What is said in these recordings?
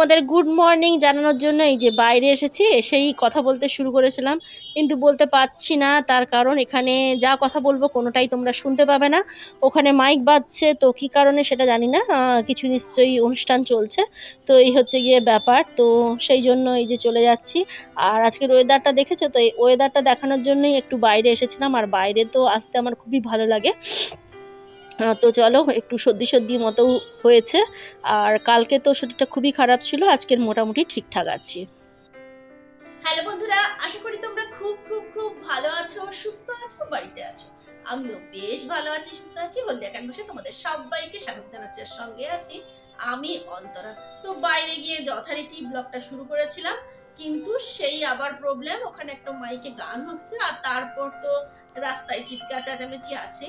তোমাদের good morning জানানোর জন্য এই যে বাইরে এসেছি, এসেই কথা বলতে শুরু করেছিলাম, কিন্তু বলতে পারছি না। তার কারণ এখানে যা কথা বলবো কোনোটাই তোমরা শুনতে পাবে না। ওখানে মাইক বাজছে, তো কী কারণে সেটা জানি না, কিছু নিশ্চয়ই অনুষ্ঠান চলছে। তো এই হচ্ছে গিয়ে ব্যাপার, তো সেই জন্য এই যে চলে যাচ্ছি। আর আজকের ওয়েদারটা দেখেছো তো, এই ওয়েদারটা দেখানোর জন্যই একটু বাইরে এসেছিলাম। আর বাইরে তো আসতে আমার খুবই ভালো লাগে। তো চলো, একটু সর্দি সর্দি মতো হয়েছে। আর কালকে তো শরীরটা খুবই খারাপ ছিল, আজকের মোটামুটি ঠিকঠাক আছি। হ্যালো বন্ধুরা, আশা করি তোমরা খুব খুব খুব ভালো আছো, সুস্থ আছো, বাড়িতে আছো। আমিও বেশ ভালো আছি, সুস্থ আছি। হলদিয়া ক্যানভাসে তোমাদের সবাইকে স্বাগত জানাচ্ছি। সঙ্গে আছি আমি অন্তরা। তো বাইরে গিয়ে যথারীতি ব্লগটা শুরু করেছিলাম, কিন্তু সেই আবার প্রবলেম, ওখানে একটা মাইকে গান হচ্ছে, আর তারপর তো রাস্তায় চিৎকার চেঁচামেচি আছে,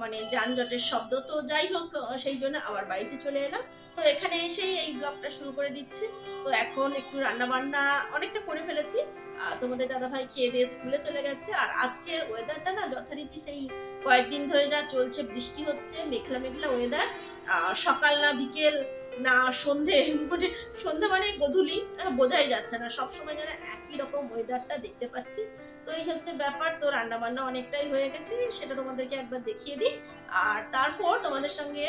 মানে যানজটের শব্দ। তো যাই হোক, সেই জন্য আবার বাড়িতে চলে এলাম। তো এখানে এসেই এই ব্লগটা শুরু করে দিচ্ছি। তো এখন একটু রান্না বান্না অনেকটা করে ফেলেছি। তোমাদের দাদা ভাই খেয়ে দিয়ে স্কুলে চলে গেছে। আর আজকের ওয়েদারটা না যথারীতি সেই কয়েকদিন ধরে যা চলছে, বৃষ্টি হচ্ছে, মেঘলা মেঘলা ওয়েদার। সকাল না বিকেল না সন্ধে, মানে সন্ধে মানে গোধূলি, বোঝাই যাচ্ছে না, সবসময় যেন একই রকম ওয়েদারটা দেখতে পাচ্ছি। তো এই হচ্ছে ব্যাপার। তো রান্না বান্না অনেকটাই হয়ে গেছে, সেটা তোমাদেরকে একবার দেখিয়ে দিই। আর তারপর তোমাদের সঙ্গে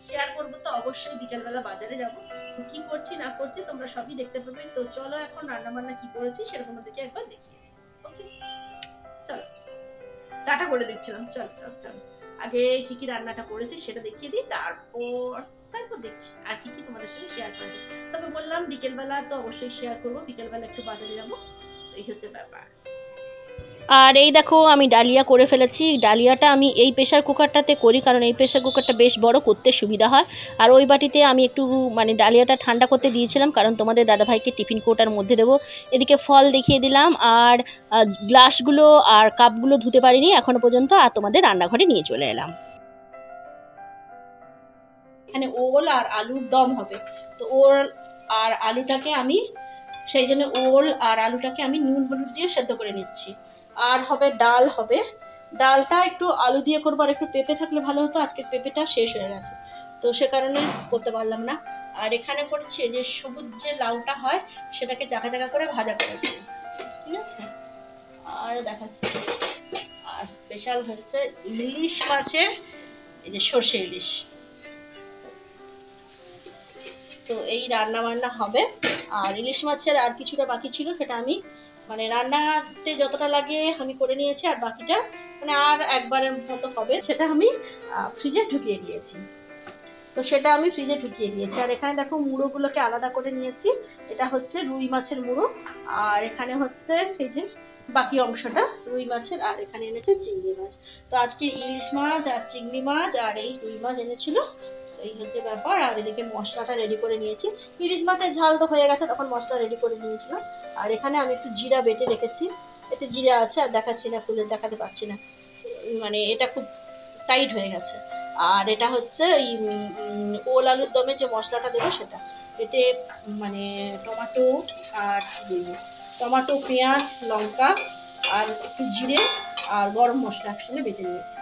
শেয়ার করবো তো অবশ্যই, বিকেলবেলা বাজারে যাব। তো কি করছি না করছি তোমরা সবই দেখতে পাবে। তো চলো, এখন রান্না বান্না কি করেছি সেটা তোমাদেরকে একবার দেখিয়ে দিই। ওকে, চলো টাটা করে দিচ্ছিলাম। চল চল চল, আগে কি কি রান্নাটা করেছি সেটা দেখিয়ে দিই, তারপর দেখছি আর কি কি তোমাদের সঙ্গে শেয়ার করবো। তবে বললাম বিকেলবেলা তো অবশ্যই শেয়ার করবো, বিকেলবেলা একটু বাজারে যাবো। তো এই হচ্ছে ব্যাপার। আর এই দেখো, আমি ডালিয়া করে ফেলেছি। ডালিয়াটা আমি এই প্রেশার কুকারটাতে করি, কারণ এই প্রেশার কুকারটা বেশ বড়, করতে সুবিধা হয়। আর ওই বাটিতে আমি একটু মানে ডালিয়াটা ঠান্ডা করতে দিয়েছিলাম, কারণ তোমাদের দাদাভাইকে টিফিন কোটার মধ্যে দেবো। এদিকে ফল দেখিয়ে দিলাম, আর গ্লাসগুলো আর কাপগুলো ধুতে পারিনি এখনো পর্যন্ত, আর তোমাদের রান্নাঘরে নিয়ে চলে এলাম। এখানে ওল আর আলুর দম হবে। তো ওল আর আলুটাকে আমি, সেই জন্য ওল আর আলুটাকে আমি নুন হলুদ দিয়ে সেদ্ধ করে নিচ্ছি। আর হবে ডাল, হবে ডালটা একটু আলু দিয়ে করবো, আর একটু পেঁপে থাকলে ভালো হতো, আজকে পেঁপেটা শেষ হয়ে গেছে, তো সে কারণে করতে পারলাম না। আর এখানে করছি যে সবুজ যে লাউটা হয়, সেটাকে জায়গা জায়গা করে ভাজা করেছি, ঠিক আছে। আর দেখাচ্ছি, আর স্পেশাল হচ্ছে ইলিশ মাছের, এই যে সর্ষে ইলিশ। তো এই রান্না বান্না হবে। আর ইলিশ মাছের আর কিছুটা বাকি ছিল, সেটা আমি মানে রান্নাতে যতটা লাগে আমি করে নিয়েছি, আর বাকিটা মানে আর একবারের মতো হবে, সেটা আমি ফ্রিজে ঢুকিয়ে দিয়েছি। তো সেটা আমি ফ্রিজে ঢুকিয়ে দিয়েছি। আর এখানে দেখো, মুড়োগুলোকে আলাদা করে নিয়েছি। এটা হচ্ছে রুই মাছের মুড়ো, আর এখানে হচ্ছে এই যে বাকি অংশটা রুই মাছের, আর এখানে এনেছে চিংড়ি মাছ। তো আজকে ইলিশ মাছ আর চিংড়ি মাছ আর এই রুই মাছ এনেছিল। এই হচ্ছে ব্যাপার। আর এদিকে মশলাটা রেডি করে নিয়েছি। ইলিশ মাছের ঝাল তো হয়ে গেছে, তখন মশলা রেডি করে নিয়েছিলাম। আর এখানে আমি একটু জিরা বেটে রেখেছি, এতে জিরা আছে, আর দেখাচ্ছি না, খুলে দেখাতে পারছি না, মানে এটা খুব টাইট হয়ে গেছে। আর এটা হচ্ছে এই ওল আলুর দমে যে মশলাটা দেবো সেটা, এতে মানে টমেটো আর টমেটো, পেঁয়াজ, লঙ্কা আর একটু জিরে আর গরম মশলা একসঙ্গে বেটে নিয়েছি।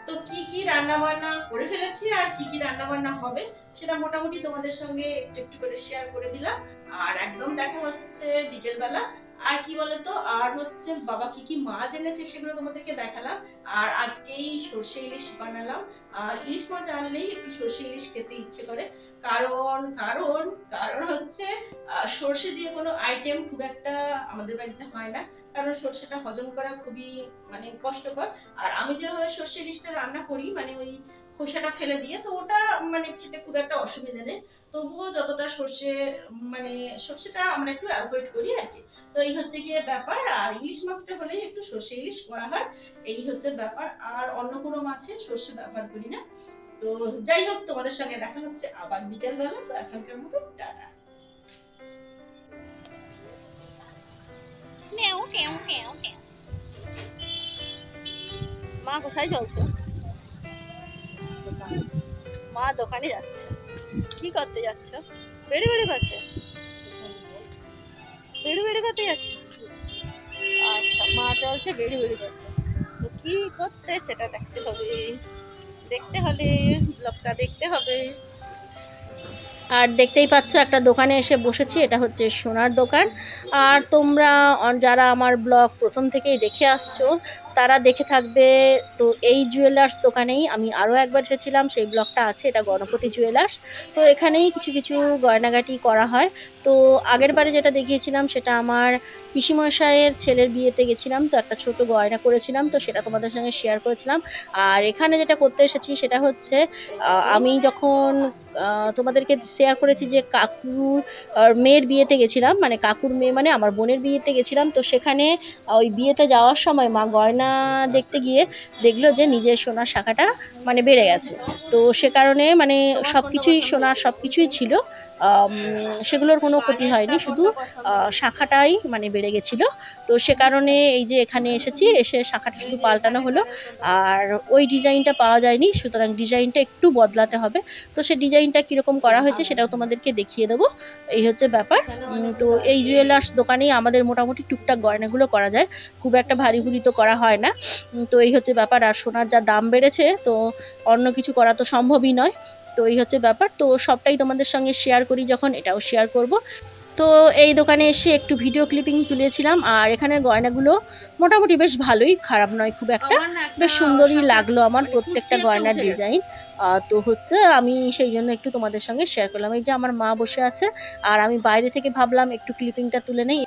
তো কি কি রান্না বান্না করে ফেলেছি আর কি কি রান্না বান্না হবে সেটা মোটামুটি তোমাদের সঙ্গে একটু একটু করে শেয়ার করে দিলাম। আর একদম দেখা হচ্ছে বিকেল বেলা। আর কি বলতো, আর হচ্ছে বাবা কি কি মাছ এনেছে সেগুলো তোমাদেরকে দেখালাম। আর আজকেই সর্ষে ইলিশ বানালাম। আর ইলিশ মাছ আনলেই একটু সর্ষে ইলিশ খেতে ইচ্ছে করে, কারণ কারণ কারণ হচ্ছে সর্ষে দিয়ে কোনো আইটেম খুব একটা আমাদের বাড়িতে হয় না, কারণ সর্ষেটা হজম করা খুবই মানে কষ্টকর। আর আমি যেভাবে সর্ষে ইলিশটা রান্না করি, মানে ওই খোসাটা ফেলে দিয়ে, তো ওটা মানে খেতে খুব একটা অসুবিধা নেই। তবুও যতটা সর্ষে মানে সর্ষেটা আমরা একটু অ্যাভয়েড করি আর কি। তো এই হচ্ছে গিয়ে ব্যাপার। আর ইলিশ মাছটা হলেই একটু সর্ষে ইলিশ করা হয়, এই হচ্ছে ব্যাপার। আর অন্য কোনো মাছে সর্ষে ব্যবহার করি না। তো যাই হোক, তোমাদের সঙ্গে দেখা হচ্ছে আবার বিকেল বেলা। তো এখনকার মতো টাটা। মা কোথায় চলছো? মা দোকানে যাচ্ছে। কি করতে যাচ্ছ? বেড়ে বেড়ে করতে, বেড়ে বেড়ে করতে যাচ্ছ? আচ্ছা, মা চলছে বেড়ে বেড়ে করতে। তো কি করতে সেটা দেখতে হবে, দেখতে হলে ব্লগটা দেখতে হবে। আর দেখতেই পাচ্ছ একটা দোকানে এসে বসেছি, এটা হচ্ছে সোনার দোকান। আর তোমরা যারা আমার ব্লগ প্রথম থেকেই দেখে আসছো তারা দেখে থাকবে। তো এই জুয়েলার্স দোকানেই আমি আরও একবার এসেছিলাম, সেই ব্লগটা আছে, এটা গণপতি জুয়েলার্স। তো এখানেই কিছু কিছু গয়নাগাটি করা হয়। তো আগের বারে যেটা দেখিয়েছিলাম সেটা আমার পিসিমশাইয়ের ছেলের বিয়েতে গেছিলাম, তো একটা ছোট গয়না করেছিলাম, তো সেটা তোমাদের সঙ্গে শেয়ার করেছিলাম। আর এখানে যেটা করতে এসেছি সেটা হচ্ছে আমি যখন তোমাদেরকে শেয়ার করেছি যে কাকুর মেয়ের বিয়েতে গেছিলাম, মানে কাকুর মেয়ে মানে আমার বোনের বিয়েতে গেছিলাম। তো সেখানে ওই বিয়েতে যাওয়ার সময় মা গয়না দেখতে গিয়ে দেখলো যে নিজের সোনার শাখাটা মানে বেড়ে গেছে। তো সে কারণে মানে সব কিছুই সোনার সব কিছুই ছিল, সেগুলোর কোনো ক্ষতি হয়নি, শুধু শাখাটাই মানে বেড়ে গেছিলো। তো সে কারণে এই যে এখানে এসেছি, এসে শাখাটা শুধু পাল্টানো হলো, আর ওই ডিজাইনটা পাওয়া যায়নি, সুতরাং ডিজাইনটা একটু বদলাতে হবে। তো সে ডিজাইনটা কীরকম করা হয়েছে সেটাও তোমাদেরকে দেখিয়ে দেবো, এই হচ্ছে ব্যাপার। তো এই জুয়েলার্স দোকানেই আমাদের মোটামুটি টুকটাক গয়নাগুলো করা যায়, খুব একটা ভারী ভুরি তো করা হয় না। তো এই হচ্ছে ব্যাপার। আর সোনার যা দাম বেড়েছে তো অন্য কিছু করা তো সম্ভবই নয়। তো এই হচ্ছে ব্যাপার। তো সবটাই তোমাদের সঙ্গে শেয়ার করি যখন, এটাও শেয়ার করব। তো এই দোকানে এসে একটু ভিডিও ক্লিপিং তুলেছিলাম। আর এখানের গয়নাগুলো মোটামুটি বেশ ভালোই, খারাপ নয় খুব একটা, বেশ সুন্দরই লাগলো আমার প্রত্যেকটা গয়নার ডিজাইন। তো হচ্ছে আমি সেই জন্য একটু তোমাদের সঙ্গে শেয়ার করলাম। এই যে আমার মা বসে আছে, আর আমি বাইরে থেকে ভাবলাম একটু ক্লিপিংটা তুলে নেই।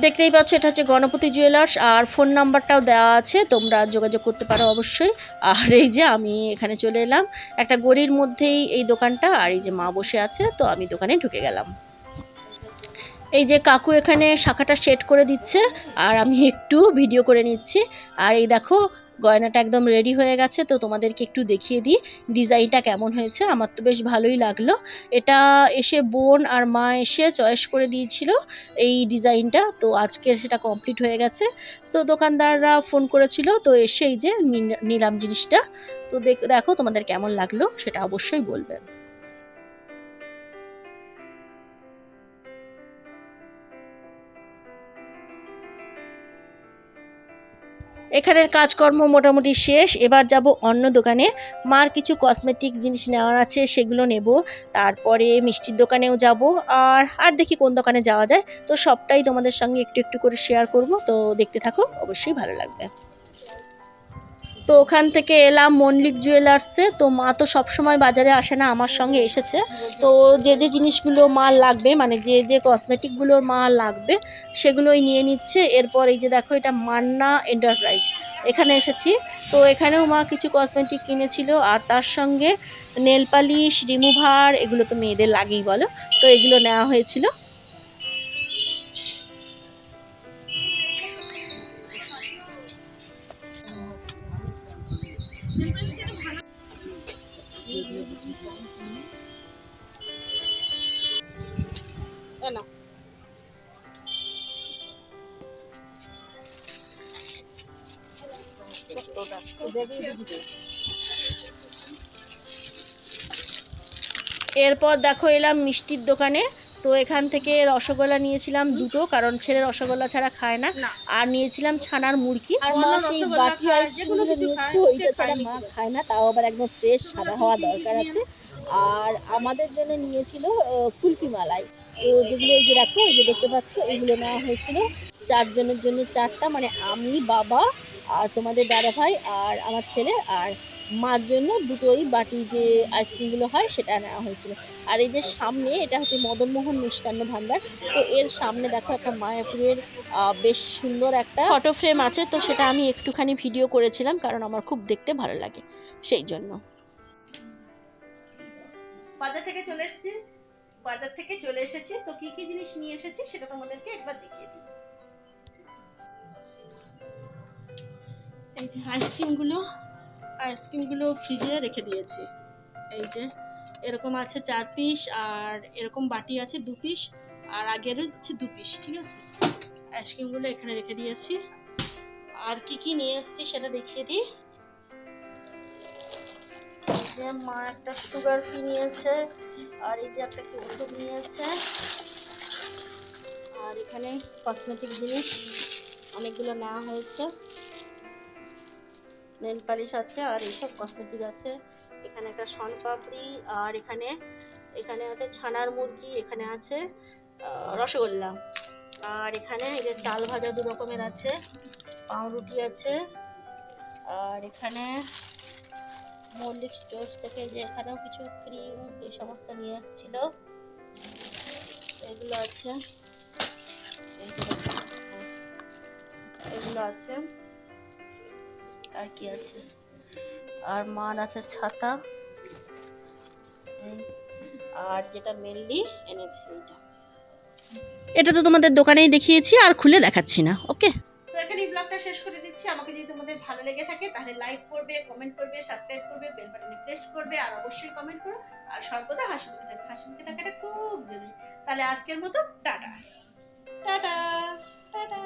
দেখতেই পাচ্ছ এটা হচ্ছে গণপতি জুয়েলার্স, আর ফোন নাম্বারটাও দেওয়া আছে, তোমরা যোগাযোগ করতে পারো অবশ্যই। আর এই যে আমি এখানে চলে এলাম, একটা গলির মধ্যেই এই দোকানটা, আর এই যে মা বসে আছে, তো আমি দোকানে ঢুকে গেলাম। এই যে কাকু এখানে শাখাটা সেট করে দিচ্ছে, আর আমি একটু ভিডিও করে নিচ্ছি। আর এই দেখো গয়নাটা একদম রেডি হয়ে গেছে, তো তোমাদেরকে একটু দেখিয়ে দিই ডিজাইনটা কেমন হয়েছে। আমার তো বেশ ভালোই লাগলো। এটা এসে বোন আর মা এসে চয়েস করে দিয়েছিল এই ডিজাইনটা, তো আজকে সেটা কমপ্লিট হয়ে গেছে। তো দোকানদাররা ফোন করেছিল, তো এসে এই যে নিলাম জিনিসটা। তো দেখো তোমাদের কেমন লাগলো সেটা অবশ্যই বলবে। এখানের কাজকর্ম মোটামুটি শেষ, এবার যাব অন্য দোকানে। মার কিছু কসমেটিক জিনিস নেওয়ার আছে, সেগুলো নেব। তারপরে মিষ্টির দোকানেও যাব, আর দেখি কোন দোকানে যাওয়া যায়। তো সবটাই তোমাদের সঙ্গে একটু একটু করে শেয়ার করব, তো দেখতে থাকো, অবশ্যই ভালো লাগবে। তো ওখান থেকে এলাম মল্লিক জুয়েলার্সে। তো মা তো সবসময় বাজারে আসে না, আমার সঙ্গে এসেছে। তো যে যে জিনিসগুলো মার লাগবে, মানে যে যে কসমেটিকগুলোর মা লাগবে সেগুলোই নিয়ে নিচ্ছে। এরপর এই যে দেখো এটা মান্না এন্টারপ্রাইজ, এখানে এসেছি। তো এখানেও মা কিছু কসমেটিক কিনেছিল, আর তার সঙ্গে নেল পালিশ, রিমুভার, এগুলো তো মেয়েদের লাগেই বলো, তো এগুলো নেওয়া হয়েছিল। না এরপর দেখো এলাম মিষ্টির দোকানে। তো এখান থেকে রসগোল্লা নিয়েছিলাম দুটো, কারণ ছেলে রসগোল্লা ছাড়া খায় না। আর নিয়েছিলাম ছানার মুড়কি, আর মা সেই বাটি আইসক্রিমগুলো নিয়েছিল, ওইটা ছাড়া মা খায় না, তাও আবার একদম ফ্রেশ সাদা হওয়া দরকার আছে। আর আমাদের জন্য নিয়েছিল কুলফি মালাই। তো যেগুলো এই যে দেখো, এই যে দেখতে পাচ্ছ, এগুলো নেওয়া হয়েছিল চারজনের জন্য চারটা, মানে আমি, বাবা, আর তোমাদের দাদা ভাই, আর আমার ছেলে, আর মার জন্য দুটোই বাটি যে আইসক্রিমগুলো হয় সেটা নেওয়া হয়েছিল। আর এই যে সামনে এটা হচ্ছে মদনমোহন মিষ্টান্ন ভাণ্ডার। তো এর সামনে দেখো একটা মায়াপুরের বেশ সুন্দর একটা ফটো ফ্রেম আছে, তো সেটা আমি একটুখানি ভিডিও করেছিলাম, কারণ আমার খুব দেখতে ভালো লাগে সেই জন্য। বাজার থেকে চলে এসেছি। তো কি কি জিনিস নিয়ে এসেছি সেটা তোমাদেরকে একবার দেখিয়ে দিই। এই যে আইসক্রিমগুলো ফ্রিজে রেখে দিয়েছি। এই যে এরকম আছে 4 পিস, আর এরকম বাটি আছে 2 পিস, আর আগের হচ্ছে 2 পিস, ঠিক আছে। আইসক্রিমগুলো এখানে রেখে দিয়েছি। আর কি কি নিয়ে এসেছি সেটা দেখিয়ে দিই। যে মা একটা সুগার ফ্রি নিয়েছে, আর এই যে একটা কি ওষুধ নিয়েছে, আর এখানে কসমেটিক জিনিস অনেকগুলো নেওয়া হয়েছে, নেল পালিশ আছে, আর এইসব কসমেটিক আছে। এখানে একটা শনপাপড়ি, আর এখানে এখানে আছে ছানার মুরগি, এখানে আছে রসগোল্লা, আর এখানে এই যে চাল ভাজা 2 রকমের আছে, পাউরুটি আছে, আর এখানে মল্লিক স্টোর্স থেকে যে এখানেও কিছু ক্রিম এই সমস্ত নিয়ে এসেছিল, এগুলো আছে, এগুলো আছে, আর কি আছে, আর মার আছে ছাতা, আর যেটা মেনলি এনেছি এটা তো তোমাদের দোকানেই দেখিয়েছি, আর খুলে দেখাচ্ছি না। ওকে, তো এখানেই ব্লগটা শেষ করে দিচ্ছি। আমাকে যদি তোমাদের ভালো লেগে থাকে তাহলে লাইক করবে, কমেন্ট করবে, সাবস্ক্রাইব করবে, বেল বাটনে প্রেস করবে, আর অবশ্যই কমেন্ট করো, আর সর্বদা হাসি মুখে থাকবে। হাসি মুখে থাকাটা খুব জরুরি। তাহলে আজকের মতো টাটা টাটা টাটা।